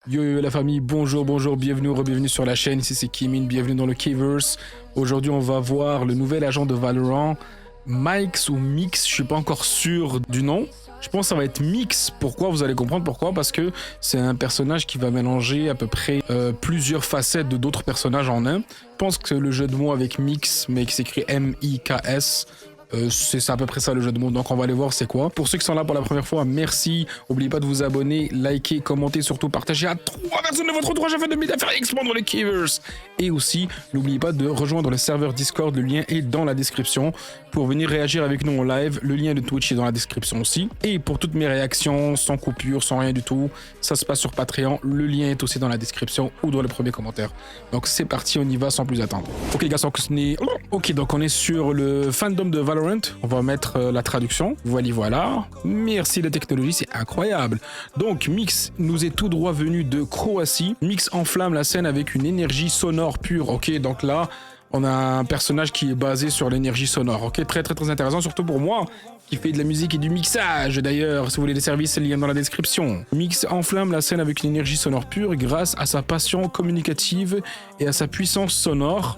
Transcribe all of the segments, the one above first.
Yo yo la famille, bonjour, bienvenue ou bienvenue sur la chaîne, ici c'est Kimin, bienvenue dans le Kverse. Aujourd'hui on va voir le nouvel agent de Valorant, Mix ou Mix, je suis pas encore sûr du nom. Je pense que ça va être Mix, pourquoi? Vous allez comprendre pourquoi, parce que c'est un personnage qui va mélanger à peu près plusieurs facettes de d'autres personnages en un. Je pense que le jeu de mots avec Mix, mais qui s'écrit M-I-K-S, c'est à peu près ça le jeu de mots, donc on va aller voir c'est quoi. Pour ceux qui sont là pour la première fois, merci. N'oubliez pas de vous abonner, liker, commenter, surtout partager à 3 personnes de votre entourage afin de m'aider à faire expandre le Kverse. Et aussi, n'oubliez pas de rejoindre le serveur Discord, le lien est dans la description. Pour venir réagir avec nous en live, le lien de Twitch est dans la description aussi. Et pour toutes mes réactions, sans coupure, sans rien du tout, ça se passe sur Patreon, le lien est aussi dans la description ou dans le premier commentaire. Donc c'est parti, on y va sans plus attendre. Ok les gars, sans que ce n'est... Ok, donc on est sur le fandom de Valorant. On va mettre la traduction. Voilà. Merci la technologie, c'est incroyable. Donc Mix nous est tout droit venu de Croatie. Mix enflamme la scène avec une énergie sonore pure. Ok, donc là, on a un personnage qui est basé sur l'énergie sonore. Ok, très intéressant, surtout pour moi qui fait de la musique et du mixage. D'ailleurs, si vous voulez des services, le lien dans la description. Mix enflamme la scène avec une énergie sonore pure grâce à sa passion communicative et à sa puissance sonore.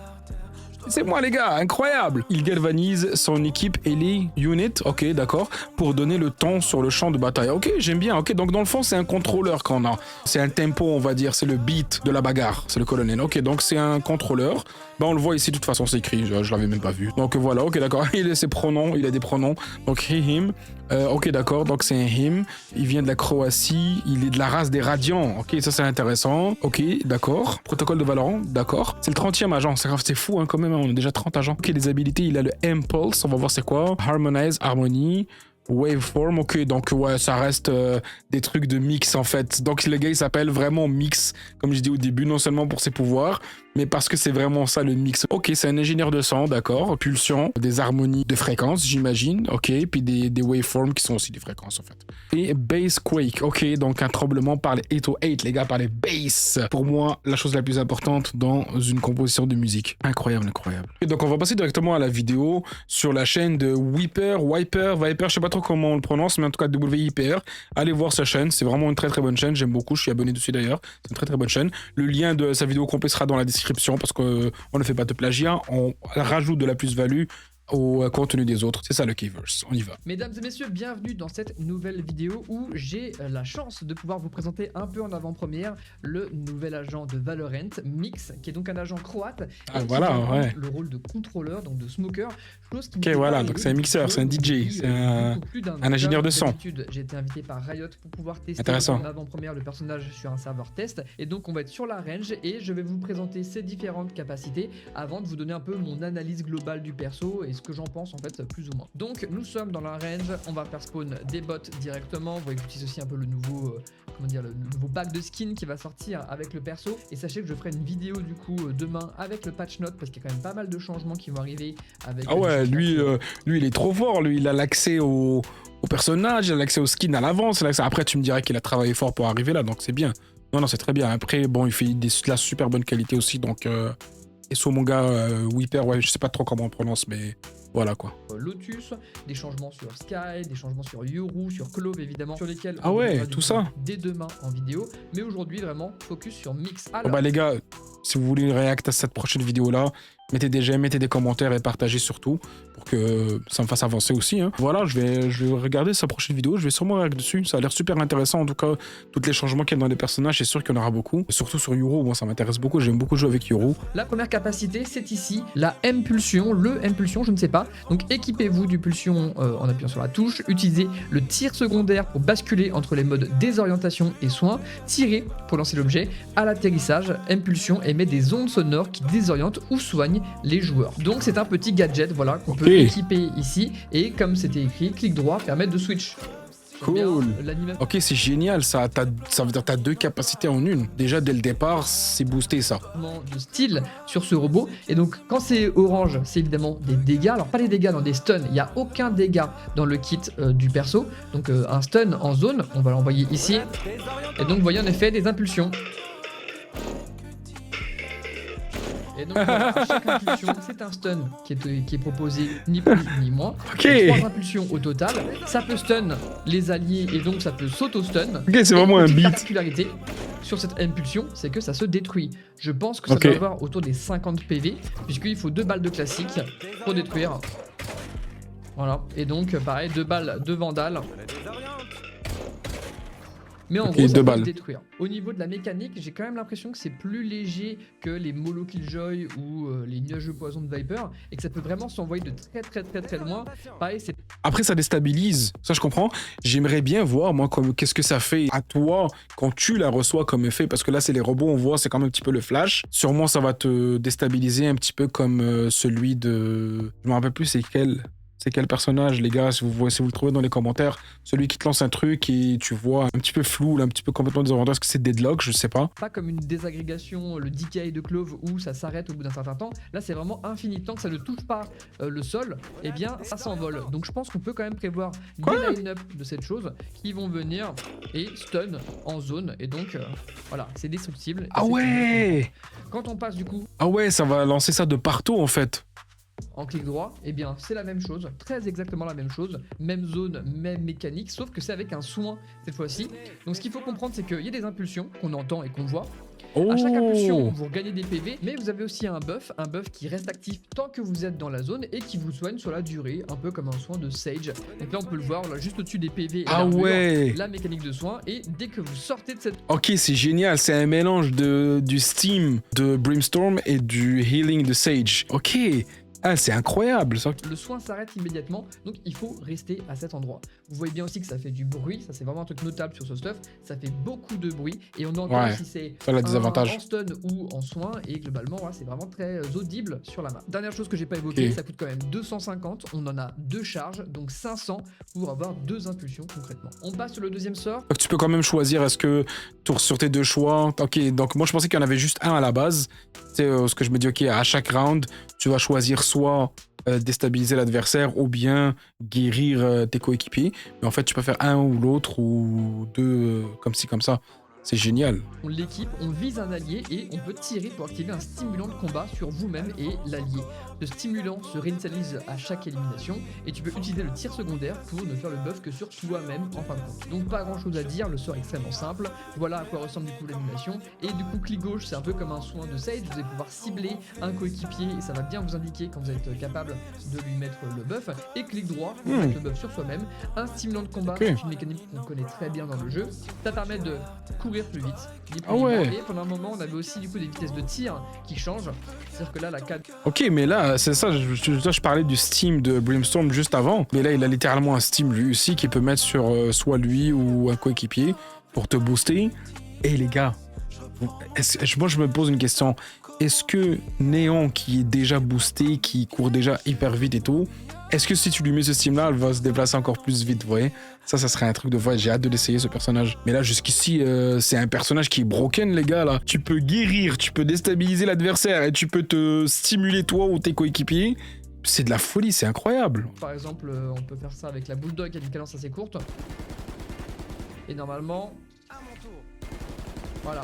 C'est moi les gars, incroyable. Il galvanise son équipe et les units, ok d'accord, pour donner le temps sur le champ de bataille. Ok, j'aime bien, ok, donc dans le fond c'est un contrôleur qu'on a. C'est un tempo on va dire, c'est le beat de la bagarre, c'est le colonel. Ok, donc c'est un contrôleur. Bah on le voit ici, de toute façon c'est écrit, je l'avais même pas vu. Donc voilà, ok d'accord, il a ses pronoms, il a des pronoms. Donc he, him, ok d'accord, donc c'est un him. Il vient de la Croatie, il est de la race des Radiants. Ok, ça c'est intéressant. Ok, d'accord. Protocole de Valorant, d'accord. C'est le 30e agent, c'est grave, c'est fou hein, quand même, on a déjà 30 agents. Ok, les habilités, il a le Impulse, on va voir c'est quoi. Harmonize, harmonie. Waveform, ok, donc ouais, ça reste des trucs de mix en fait. Donc le gars il s'appelle vraiment Mix, comme je dis au début, non seulement pour ses pouvoirs, mais parce que c'est vraiment ça le mix. Ok, c'est un ingénieur de son, d'accord, pulsion, des harmonies de fréquences, j'imagine, ok, puis des waveforms qui sont aussi des fréquences en fait. Et Bass Quake, ok, donc un tremblement par les 808, les gars, par les bass. Pour moi, la chose la plus importante dans une composition de musique. Incroyable. Et donc on va passer directement à la vidéo sur la chaîne de Viper, je sais pas trop comment on le prononce, mais en tout cas WIPR. Allez voir sa chaîne, c'est vraiment une très bonne chaîne, j'aime beaucoup, je suis abonné dessus d'ailleurs, c'est une très bonne chaîne. Le lien de sa vidéo complète sera dans la description parce qu'on ne fait pas de plagiat, on rajoute de la plus-value au contenu des autres, c'est ça le Kverse, on y va. Mesdames et messieurs, bienvenue dans cette nouvelle vidéo où j'ai la chance de pouvoir vous présenter un peu en avant-première le nouvel agent de Valorant, Mix, qui est donc un agent croate Ah voilà, ouais. le rôle de contrôleur, donc de smoker. Chose qui ok voilà, donc c'est un mixeur, c'est un DJ, c'est un ingénieur de son. J'ai été invité par Riot pour pouvoir tester Intéressant. en avant-première le personnage sur un serveur test, et donc on va être sur la range et je vais vous présenter ses différentes capacités avant de vous donner un peu mon analyse globale du perso et ce que j'en pense en fait plus ou moins. Donc nous sommes dans la range, on va faire spawn des bots directement, vous voyez que j'utilise aussi un peu le nouveau le nouveau pack de skin qui va sortir avec le perso, et sachez que je ferai une vidéo du coup demain avec le patch note parce qu'il y a quand même pas mal de changements qui vont arriver avec... Ah ouais, lui il est trop fort, lui il a l'accès au personnage, il a l'accès au skin à l'avance, après tu me dirais qu'il a travaillé fort pour arriver là, donc c'est bien. Non c'est très bien, après bon il fait de la super bonne qualité aussi, donc et sur mon gars Viper, ouais je sais pas trop comment on prononce, mais voilà quoi. Lotus, des changements sur Sky, des changements sur Yoru, sur Clove évidemment, sur lesquels ah ouais, tout ça dès demain en vidéo, mais aujourd'hui vraiment focus sur Mix. Alors... bah les gars, si vous voulez réacter à cette prochaine vidéo là, mettez des j'aime, mettez des commentaires et partagez surtout pour que ça me fasse avancer aussi hein. Voilà, je vais regarder sa prochaine vidéo, je vais sûrement réagir dessus, ça a l'air super intéressant en tout cas, tous les changements qu'il y a dans les personnages, c'est sûr qu'il y en aura beaucoup, et surtout sur Yoru, moi ça m'intéresse beaucoup, j'aime beaucoup jouer avec Yoru. La première capacité c'est ici, la M-Pulsion, le M-Pulsion je ne sais pas, donc équipez-vous du pulsion en appuyant sur la touche, utilisez le tir secondaire pour basculer entre les modes désorientation et soin, tirez pour lancer l'objet, à l'atterrissage, M-Pulsion émet des ondes sonores qui désorientent ou soignent les joueurs. Donc c'est un petit gadget voilà qu'on peut équiper ici, et comme c'était écrit, clic droit permet de switch. Cool. Ok, c'est génial ça. Ça veut dire que tu as deux capacités en une. Déjà dès le départ, c'est boosté ça. De style sur ce robot. Et donc quand c'est orange, c'est évidemment des dégâts. Alors pas des dégâts dans des stuns. Il n'y a aucun dégât dans le kit du perso. Donc un stun en zone, on va l'envoyer ici. Et donc vous voyez en effet des impulsions. Et donc voilà, à chaque impulsion, c'est un stun qui est proposé, ni plus ni moins. Ok. Et 3 impulsions au total. Ça peut stun les alliés et donc ça peut s'auto-stun. Ok, c'est vraiment un petite beat. particularité sur cette impulsion, c'est que ça se détruit. Je pense que ça Ok. doit avoir autour des 50 PV, puisqu'il faut 2 balles de classique pour détruire. Voilà, et donc pareil, 2 balles de vandale. Mais en Ok, gros, ça 2 peut balles. se détruire. Au niveau de la mécanique, j'ai quand même l'impression que c'est plus léger que les Molo Killjoy ou les nuages de poison de Viper, et que ça peut vraiment s'envoyer de très loin. Pareil, c'est Après, ça déstabilise. Ça, je comprends. J'aimerais bien voir, moi, qu'est-ce que ça fait à toi quand tu la reçois comme effet. Parce que là, c'est les robots, on voit, c'est quand même un petit peu le flash. Sûrement, ça va te déstabiliser un petit peu comme celui de... Je me rappelle plus, c'est quel personnage, les gars, si vous le trouvez dans les commentaires. Celui qui te lance un truc et tu vois un petit peu flou, là, un petit peu complètement désorientant. Est-ce que c'est Deadlock? Je sais pas. pas comme une désagrégation, le decay de Clove où ça s'arrête au bout d'un certain temps. Là, c'est vraiment infini. Tant que ça ne touche pas le sol, eh bien, ça s'envole. Donc, je pense qu'on peut quand même prévoir des line-up de cette chose qui vont venir et stun en zone. Et donc, voilà, c'est destructible. Et Ah c'est ouais! Quand on passe du coup Ah ouais, ça va lancer ça de partout, en fait. en clic droit, eh bien c'est la même chose, très exactement la même chose, même zone, même mécanique, sauf que c'est avec un soin cette fois-ci. Donc ce qu'il faut comprendre, c'est qu'il y a des impulsions qu'on entend et qu'on voit. Oh! À chaque impulsion, vous regagnez des PV, mais vous avez aussi un buff qui reste actif tant que vous êtes dans la zone et qui vous soigne sur la durée, un peu comme un soin de Sage. Donc là on peut le voir, là, juste au-dessus des PV et Ah l'armure, ouais! la mécanique de soin, et dès que vous sortez de cette... Ok, c'est génial, c'est un mélange du Steam de Brimstone et du Healing de Sage. Ok, ah, c'est incroyable ça. Le soin s'arrête immédiatement, donc il faut rester à cet endroit. Vous voyez bien aussi que ça fait du bruit, ça c'est vraiment un truc notable sur ce stuff, ça fait beaucoup de bruit, et on entend Ouais, si c'est ça a le désavantage. en stun ou en soin, et globalement ouais, c'est vraiment très audible sur la map. Dernière chose que j'ai pas évoquée, Ok. ça coûte quand même 250, on en a 2 charges, donc 500 pour avoir 2 impulsions concrètement. On passe sur le deuxième sort. Donc tu peux quand même choisir, est-ce que sur tes deux choix... Ok, donc moi je pensais qu'il y en avait juste un à la base. C'est ce que je me dis, ok, à chaque round, tu vas choisir soit déstabiliser l'adversaire ou bien guérir tes coéquipiers. Mais en fait, tu peux faire un ou l'autre ou deux, comme ci, comme ça. C'est génial. On l'équipe, on vise un allié et on peut tirer pour activer un stimulant de combat sur vous-même et l'allié. Le stimulant se réinitialise à chaque élimination et tu peux utiliser le tir secondaire pour ne faire le buff que sur toi-même en fin de compte. Donc pas grand chose à dire, le sort est extrêmement simple. Voilà à quoi ressemble du coup l'animation. Et du coup clic gauche c'est un peu comme un soin de Sage, vous allez pouvoir cibler un coéquipier et ça va bien vous indiquer quand vous êtes capable de lui mettre le buff. Et clic droit pour mettre le buff sur soi-même. Un stimulant de combat, c'est une mécanique qu'on connaît très bien dans le jeu. Ça permet de courir plus vite. Ni plus Ah ni moins. ouais. Et pendant un moment on avait aussi du coup des vitesses de tir qui changent. C'est-à-dire que là la 4 Ok, mais là, c'est ça, je parlais du Steam de Brimstone juste avant. Mais là, il a littéralement un Steam lui aussi qui peut mettre sur soit lui ou un coéquipier pour te booster. Et les gars, moi je me pose une question. Est-ce que Néon qui est déjà boosté, qui court déjà hyper vite et tout, est-ce que si tu lui mets ce Steam-là, elle va se déplacer encore plus vite, vous voyez? Ça serait un truc de vrai. J'ai hâte de l'essayer, ce personnage. Mais là, jusqu'ici, c'est un personnage qui est broken, les gars, là. Tu peux guérir, tu peux déstabiliser l'adversaire et tu peux te stimuler toi ou tes coéquipiers. C'est de la folie, c'est incroyable. par exemple, on peut faire ça avec la Bulldog qui a une cadence assez courte. Et normalement, voilà.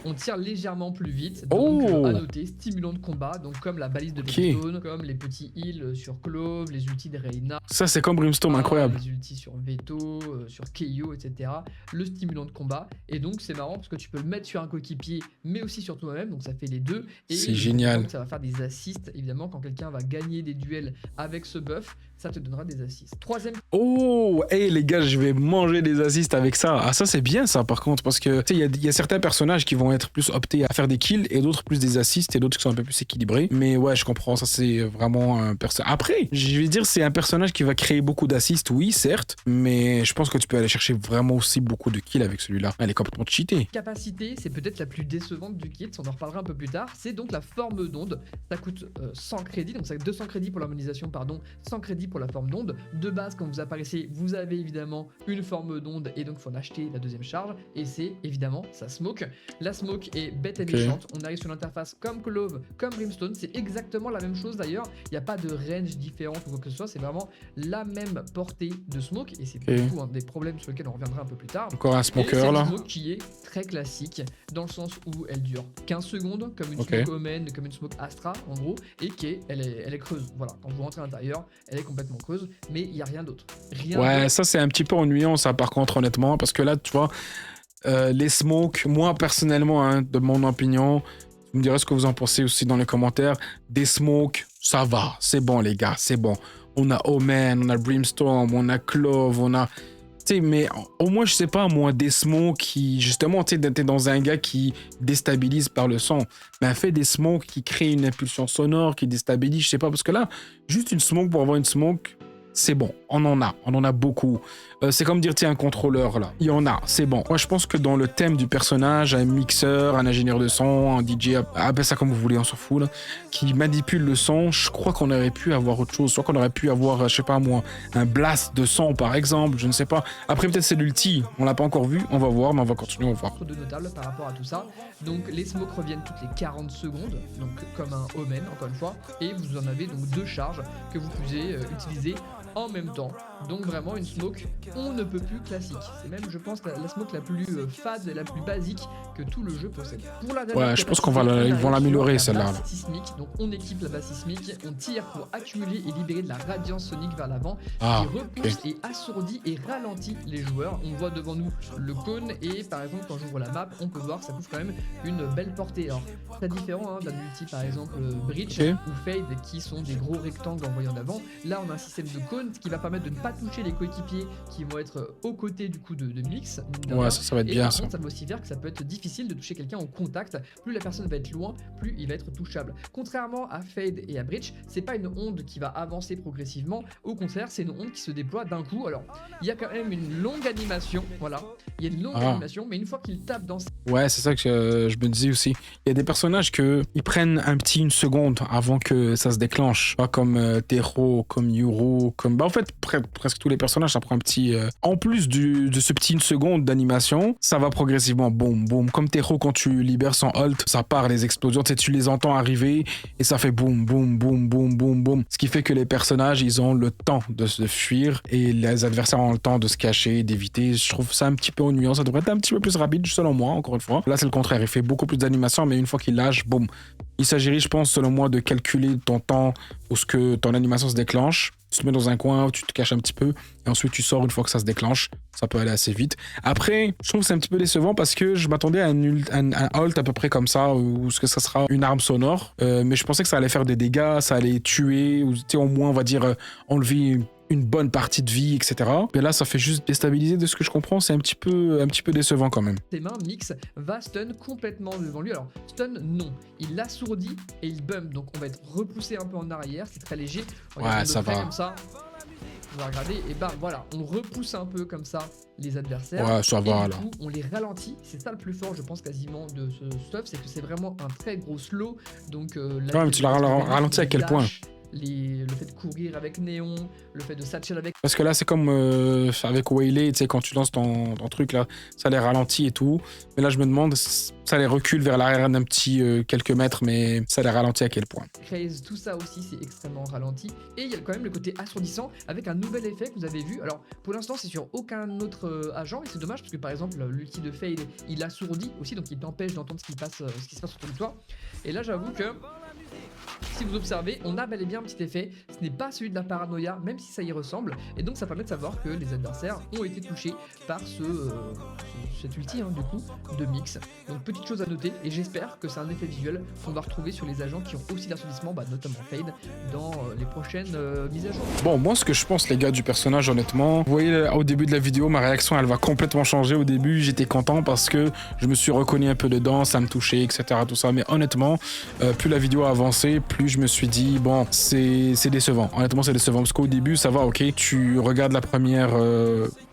On tire légèrement plus vite, donc à noter, stimulant de combat, donc comme la balise de Brimstone, comme les petits heals sur Clove, les ultis de Reyna. Ça, c'est comme Brimstone, incroyable. Les ultis sur Veto, sur Keio, etc. Le stimulant de combat, et donc c'est marrant parce que tu peux le mettre sur un coéquipier, mais aussi sur toi-même, donc ça fait les deux. C'est génial. Donc ça va faire des assists, évidemment, quand quelqu'un va gagner des duels avec ce buff, ça te donnera des assists. Troisième. Oh, hey les gars, je vais manger des assists avec ça. Ah, ça c'est bien ça par contre, parce que tu sais, il y a certains personnages qui vont être plus optés à faire des kills et d'autres plus des assists et d'autres qui sont un peu plus équilibrés. Mais ouais, je comprends, ça c'est vraiment un personnage. Après, je vais dire, c'est un personnage qui va créer beaucoup d'assists, oui, certes, mais je pense que tu peux aller chercher vraiment aussi beaucoup de kills avec celui-là. Elle est complètement cheatée. Capacité, c'est peut-être la plus décevante du kit, on en reparlera un peu plus tard. C'est donc la forme d'onde. Ça coûte 100 crédits, donc ça coûte 200 crédits pour l'harmonisation, pardon, 100 crédits pour la forme d'onde. De base, quand vous apparaissez, vous avez évidemment une forme d'onde et donc il faut en acheter la deuxième charge. Et c'est évidemment sa smoke. La smoke est bête et méchante. On arrive sur l'interface comme Clove, comme Brimstone. C'est exactement la même chose d'ailleurs. Il n'y a pas de range différente ou quoi que ce soit. C'est vraiment la même portée de smoke. Et c'est du coup un des problèmes sur lesquels on reviendra un peu plus tard. Encore un smoker c'est là. une smoke qui est très classique dans le sens où elle dure 15 secondes comme une smoke Omen, comme une smoke Astra en gros. Et elle est creuse. Voilà, quand vous rentrez à l'intérieur, elle est complètement creuse. Mais il n'y a rien d'autre. Ouais, ça c'est un petit peu ennuyant ça par contre honnêtement. Parce que là tu vois, les smokes, moi personnellement, hein, de mon opinion, vous me direz ce que vous en pensez aussi dans les commentaires. Des smokes, ça va, c'est bon les gars, c'est bon. On a Omen, on a Brimstone, on a Clove, on a... Tu sais, mais au moins, je sais pas, moi, des smokes qui... Justement, tu sais, t'es dans un gars qui déstabilise par le son. Mais fait des smokes qui créent une impulsion sonore, qui déstabilise, je sais pas. Parce que là, juste une smoke pour avoir une smoke... C'est bon, on en a beaucoup. C'est comme dire, tiens, un contrôleur, là. Il y en a, c'est bon. Moi, je pense que dans le thème du personnage, un mixeur, un ingénieur de son, un DJ, appelez ça comme vous voulez, on s'en fout, là, qui manipule le son, je crois qu'on aurait pu avoir autre chose. Soit qu'on aurait pu avoir, je sais pas moi, un blast de son, par exemple, je ne sais pas. Après, peut-être c'est l'ulti, on l'a pas encore vu, on va voir, mais on va continuer, on va voir. De notable par rapport à tout ça. Donc, les smokes reviennent toutes les 40 secondes, donc comme un Omen, encore une fois. Et vous en avez donc 2 charges que vous pouvez utiliser en même temps. Donc vraiment une smoke on ne peut plus classique. C'est même je pense la smoke la plus fade et la plus basique que tout le jeu possède. Pour la ouais, je pense qu'on va ils vont l'améliorer celle-là. Sismique, donc on équipe la base sismique, on tire pour accumuler et libérer de la radiance sonique vers l'avant qui repousse et assourdit et ralentit les joueurs. On voit devant nous le cône et par exemple quand j'ouvre la map, on peut voir que ça couvre quand même une belle portée. Alors très différent hein, d'un multi par exemple Breach ou Fade qui sont des gros rectangles envoyés en avant. Là on a un système de cône qui va permettre de ne pas toucher les coéquipiers qui vont être aux côtés du coup de Mix. Ouais, ça va être bien ça. Ça va aussi faire que ça peut être difficile de toucher quelqu'un au contact. Plus la personne va être loin, plus il va être touchable. Contrairement à Fade et à Breach, c'est pas une onde qui va avancer progressivement. Au contraire, c'est une onde qui se déploie d'un coup. Alors, il y a quand même une longue animation. Voilà, il y a une longue animation, mais une fois qu'il tape dans... Ouais, c'est ça que je me disais aussi. Il y a des personnages ils prennent une seconde avant que ça se déclenche. Pas comme Tero, comme Yuru, comme... Bah en fait, presque tous les personnages, ça prend un petit... En plus de ce petit une seconde d'animation, ça va progressivement, boum, boum. Comme Tero, quand tu libères son ult, ça part, les explosions, tu les entends arriver et ça fait boum, boum, boum, boum, boum, boum. Ce qui fait que les personnages, ils ont le temps de se fuir et les adversaires ont le temps de se cacher, d'éviter. Je trouve ça un petit peu ennuyant. Ça devrait être un petit peu plus rapide, selon moi, encore une fois. Là, c'est le contraire. Il fait beaucoup plus d'animation, mais une fois qu'il lâche, boum. Il s'agirait, je pense, selon moi, de calculer ton temps où ton animation se déclenche. Tu te mets dans un coin, tu te caches un petit peu, et ensuite tu sors une fois que ça se déclenche. Ça peut aller assez vite. Après, je trouve que c'est un petit peu décevant parce que je m'attendais à un ult à peu près comme ça, où ce que ça sera une arme sonore. Mais je pensais que ça allait faire des dégâts, ça allait tuer, ou au moins, on va dire, enlever une bonne partie de vie, etc. Mais là, ça fait juste déstabiliser de ce que je comprends. C'est un petit peu décevant quand même. Ses mains, Mix va stun complètement devant lui. Alors, stun, non. Il l'assourdit et il bump. Donc, on va être repoussé un peu en arrière. C'est très léger. Ouais, ça va. Comme ça. On va regarder et bah voilà, on repousse un peu comme ça les adversaires. Ouais, ça va, et du coup, on les ralentit. C'est ça le plus fort, je pense, quasiment de ce stuff, c'est que c'est vraiment un très gros slow. Donc, mais tu l'as ralenti à quel point? Le fait de courir avec Néon, le fait de satchel avec... Parce que là, c'est comme avec Waylay, tu sais, quand tu lances ton truc, là, ça les ralentit et tout. Mais là, je me demande, ça les recule vers l'arrière d'un petit quelques mètres, mais ça les ralentit à quel point? Craze, tout ça aussi, c'est extrêmement ralenti. Et il y a quand même le côté assourdissant avec un nouvel effet que vous avez vu. Alors, pour l'instant, c'est sur aucun autre agent, et c'est dommage parce que, par exemple, l'ulti de Fade, il assourdit aussi, donc il t'empêche d'entendre ce qui se passe autour de toi. Et là, j'avoue que... Si vous observez, on a bel et bien un petit effet, ce n'est pas celui de la paranoïa, même si ça y ressemble, et donc ça permet de savoir que les adversaires ont été touchés par cet ulti du coup de Mix. Donc petite chose à noter, et j'espère que c'est un effet visuel qu'on va retrouver sur les agents qui ont aussi l'assourdissement, notamment Fade, dans les prochaines mises à jour. Bon, moi ce que je pense les gars du personnage, honnêtement, vous voyez au début de la vidéo, ma réaction elle va complètement changer. Au début j'étais content parce que je me suis reconnu un peu dedans, ça me touchait, etc. tout ça, mais honnêtement, plus la vidéo a avancé, plus je me suis dit, bon, c'est décevant. Honnêtement, c'est décevant parce qu'au début, ça va, ok, tu regardes la première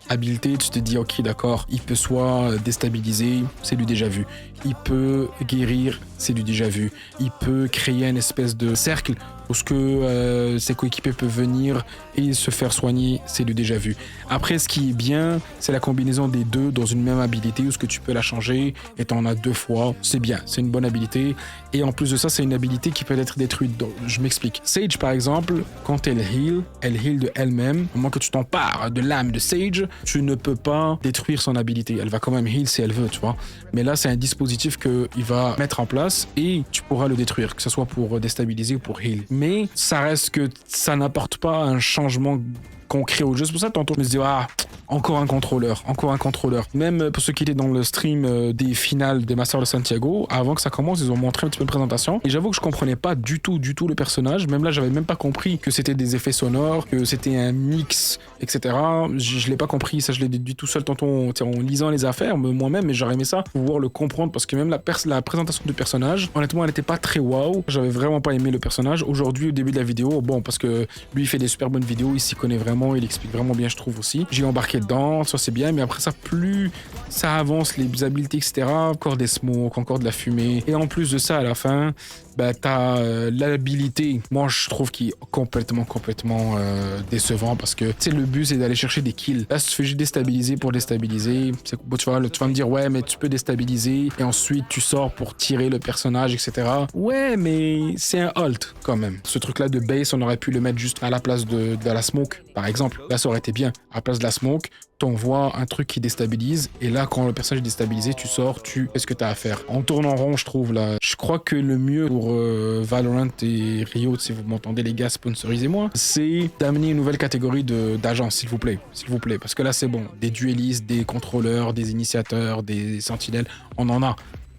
habileté, tu te dis, ok, d'accord, il peut soit déstabiliser, c'est du déjà vu. Il peut guérir, c'est du déjà vu. Il peut créer une espèce de cercle Tout ce que ses coéquipiers peuvent venir et se faire soigner, c'est du déjà vu. Après, ce qui est bien, c'est la combinaison des deux dans une même habilité où ce que tu peux la changer et t'en as 2 fois. C'est bien, c'est une bonne habilité. Et en plus de ça, c'est une habilité qui peut être détruite. Donc, je m'explique. Sage, par exemple, quand elle heal de elle-même. Au moment que tu t'empares de l'âme de Sage, tu ne peux pas détruire son habilité. Elle va quand même heal si elle veut, tu vois. Mais là, c'est un dispositif qu'il va mettre en place et tu pourras le détruire, que ce soit pour déstabiliser ou pour heal. Mais ça reste que ça n'apporte pas un changement concret au jeu. C'est pour ça que tantôt je me disais, ah, encore un contrôleur. Même pour ceux qui étaient dans le stream des finales des Masters de Santiago, avant que ça commence, ils ont montré un petit peu de présentation. Et j'avoue que je comprenais pas du tout le personnage. Même là, j'avais même pas compris que c'était des effets sonores, que c'était un mix, etc. Je l'ai pas compris. Ça, je l'ai dit tout seul tantôt en lisant les affaires moi-même, mais j'aurais aimé ça, pouvoir le comprendre parce que même la présentation du personnage, honnêtement, elle était pas très waouh. J'avais vraiment pas aimé le personnage. Aujourd'hui, au début de la vidéo, bon, parce que lui, il fait des super bonnes vidéos, il s'y connaît vraiment, il explique vraiment bien, je trouve aussi. J'ai embarqué dedans, ça c'est bien, mais après ça, plus ça avance, les habiletés, etc., encore des smokes, encore de la fumée. Et en plus de ça, à la fin, bah, t'as l'habilité, moi je trouve qu'il est complètement décevant parce que, tu sais, le but c'est d'aller chercher des kills. Là, si tu fais juste déstabiliser pour déstabiliser, bon, tu vas me dire, ouais, mais tu peux déstabiliser et ensuite tu sors pour tirer le personnage, etc. Ouais, mais c'est un ult quand même. Ce truc-là de base, on aurait pu le mettre juste à la place de la smoke, par exemple. Là, ça aurait été bien. À la place de la smoke, t'envoies un truc qui déstabilise et là, quand le personnage est déstabilisé, tu sors, tu fais ce que t'as à faire. On tourne en rond, je trouve, là. Je crois que le mieux pour Valorant et Riot, si vous m'entendez les gars, sponsorisez-moi, c'est d'amener une nouvelle catégorie d'agents, s'il vous plaît, parce que là c'est bon, des duellistes, des contrôleurs, des initiateurs, des sentinelles, on en a.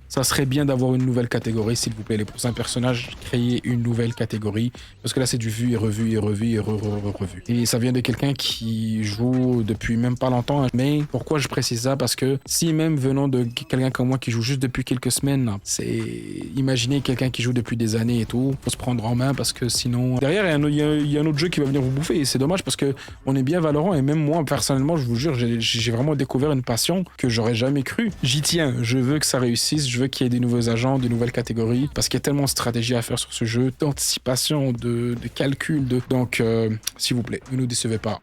Ça serait bien d'avoir une nouvelle catégorie, s'il vous plaît. Les prochains personnages, créer une nouvelle catégorie. Parce que là, c'est du vu et revu et revu et revu. Et ça vient de quelqu'un qui joue depuis même pas longtemps. Mais pourquoi je précise ça? Parce que si même venant de quelqu'un comme moi qui joue juste depuis quelques semaines, c'est... Imaginez quelqu'un qui joue depuis des années et tout. Faut se prendre en main parce que sinon... Derrière, il y a un autre jeu qui va venir vous bouffer. Et c'est dommage parce que on est bien Valorant. Et même moi, personnellement, je vous jure, j'ai vraiment découvert une passion que j'aurais jamais cru. J'y tiens. Je veux que ça réussisse. Je veux qu'il y ait des nouveaux agents, des nouvelles catégories, parce qu'il y a tellement de stratégie à faire sur ce jeu, d'anticipation, de calcul, donc s'il vous plaît, ne nous décevez pas.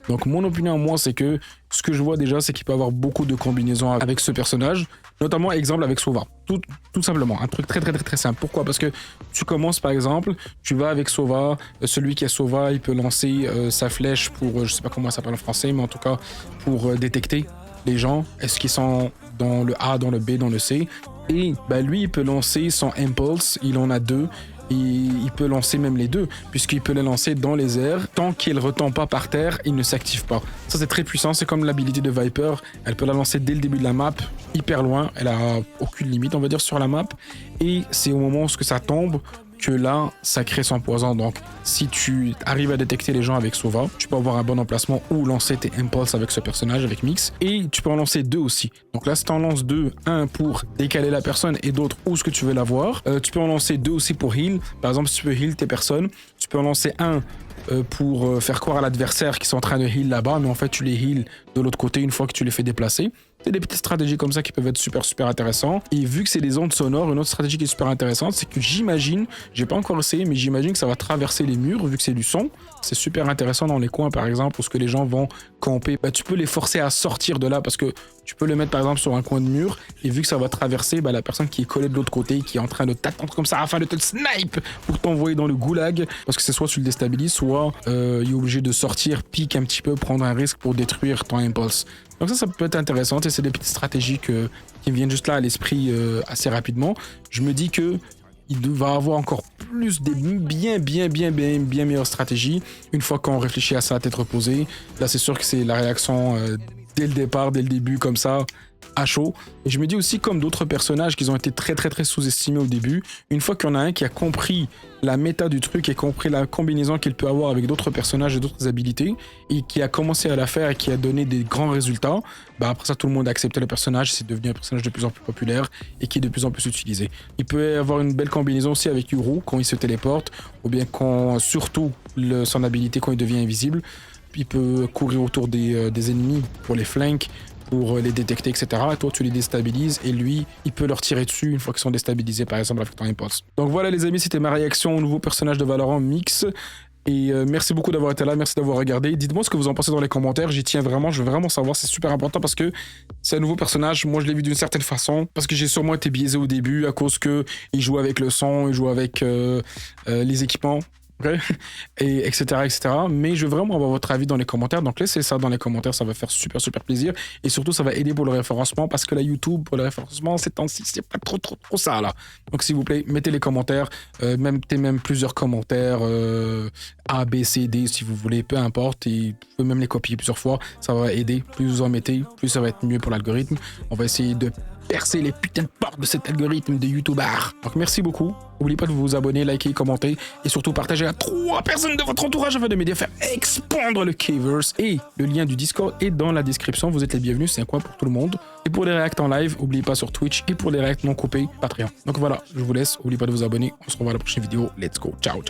Donc mon opinion à moi, c'est que ce que je vois déjà, c'est qu'il peut y avoir beaucoup de combinaisons avec ce personnage, notamment exemple avec Sova, tout simplement, un truc très simple. Pourquoi? Parce que tu commences par exemple, tu vas avec Sova, celui qui a Sova, il peut lancer sa flèche pour, je sais pas comment ça s'appelle en français, mais en tout cas pour détecter les gens, est-ce qu'ils sont dans le A, dans le B, dans le C, et bah, lui il peut lancer son impulse, il en a 2, et il peut lancer même les 2, puisqu'il peut les lancer dans les airs, tant qu'il ne retombe pas par terre, il ne s'active pas. Ça c'est très puissant, c'est comme l'habilité de Viper, elle peut la lancer dès le début de la map, hyper loin, elle a aucune limite on va dire sur la map, et c'est au moment où ça tombe, que là, ça crée son poison. Donc, si tu arrives à détecter les gens avec Sova, tu peux avoir un bon emplacement ou lancer tes impulses avec ce personnage, avec Mix. Et tu peux en lancer 2 aussi. Donc là, si tu en lances 2, un pour décaler la personne et d'autres où ce que tu veux la voir. Tu peux en lancer 2 aussi pour heal. Par exemple, si tu veux heal tes personnes, tu peux en lancer un pour faire croire à l'adversaire qu'ils sont en train de heal là-bas, mais en fait, tu les heal de l'autre côté une fois que tu les fais déplacer. C'est des petites stratégies comme ça qui peuvent être super intéressantes. Et vu que c'est des ondes sonores, une autre stratégie qui est super intéressante, c'est que j'imagine, j'ai pas encore essayé, mais j'imagine que ça va traverser les murs vu que c'est du son. C'est super intéressant dans les coins par exemple où ce que les gens vont camper. Bah, tu peux les forcer à sortir de là parce que tu peux le mettre par exemple sur un coin de mur et vu que ça va traverser la personne qui est collée de l'autre côté, qui est en train de t'attendre comme ça afin de te snipe pour t'envoyer dans le goulag parce que c'est soit tu le déstabilises, soit il est obligé de sortir, pique un petit peu, prendre un risque pour détruire ton impulse. Donc ça peut être intéressant et c'est des petites stratégies qui me viennent juste là à l'esprit assez rapidement. Je me dis que il va avoir encore plus des bien meilleures stratégies une fois qu'on réfléchit à ça à tête reposée. Là c'est sûr que c'est la réaction dès le départ, dès le début comme ça, à chaud. Et je me dis aussi comme d'autres personnages qui ont été très sous-estimés au début, une fois qu'il y en a un qui a compris la méta du truc et compris la combinaison qu'il peut avoir avec d'autres personnages et d'autres habilités et qui a commencé à la faire et qui a donné des grands résultats, bah après ça tout le monde a accepté le personnage, c'est devenu un personnage de plus en plus populaire et qui est de plus en plus utilisé. Il peut y avoir une belle combinaison aussi avec Yoru quand il se téléporte ou bien quand surtout son habilité quand il devient invisible. Il peut courir autour des ennemis pour les flanks pour les détecter, etc. Et toi, tu les déstabilises et lui, il peut leur tirer dessus une fois qu'ils sont déstabilisés, par exemple, avec ton impulse. Donc voilà, les amis, c'était ma réaction au nouveau personnage de Valorant Mix. Et merci beaucoup d'avoir été là, merci d'avoir regardé. Dites-moi ce que vous en pensez dans les commentaires, j'y tiens vraiment, je veux vraiment savoir, c'est super important parce que c'est un nouveau personnage, moi je l'ai vu d'une certaine façon, parce que j'ai sûrement été biaisé au début à cause que il joue avec le son, il joue avec les équipements. Okay. Et etc, etc. Mais je veux vraiment avoir votre avis dans les commentaires. Donc laissez ça dans les commentaires, ça va faire super plaisir. Et surtout, ça va aider pour le référencement parce que la YouTube, pour le référencement, ces temps-ci, c'est pas trop ça là. Donc s'il vous plaît, mettez les commentaires, mettez même plusieurs commentaires A, B, C, D si vous voulez, peu importe. Et vous pouvez même les copier plusieurs fois. Ça va aider. Plus vous en mettez, plus ça va être mieux pour l'algorithme. On va essayer de percer les putains de portes de cet algorithme de YouTuber. Donc merci beaucoup. N'oubliez pas de vous abonner, liker, commenter et surtout partager à 3 personnes de votre entourage afin de m'aider à faire expandre le K-verse. Et le lien du Discord est dans la description. Vous êtes les bienvenus, c'est un coin pour tout le monde. Et pour les réacts en live, n'oubliez pas sur Twitch et pour les réacts non coupés, Patreon. Donc voilà, je vous laisse. N'oubliez pas de vous abonner. On se revoit à la prochaine vidéo. Let's go. Ciao.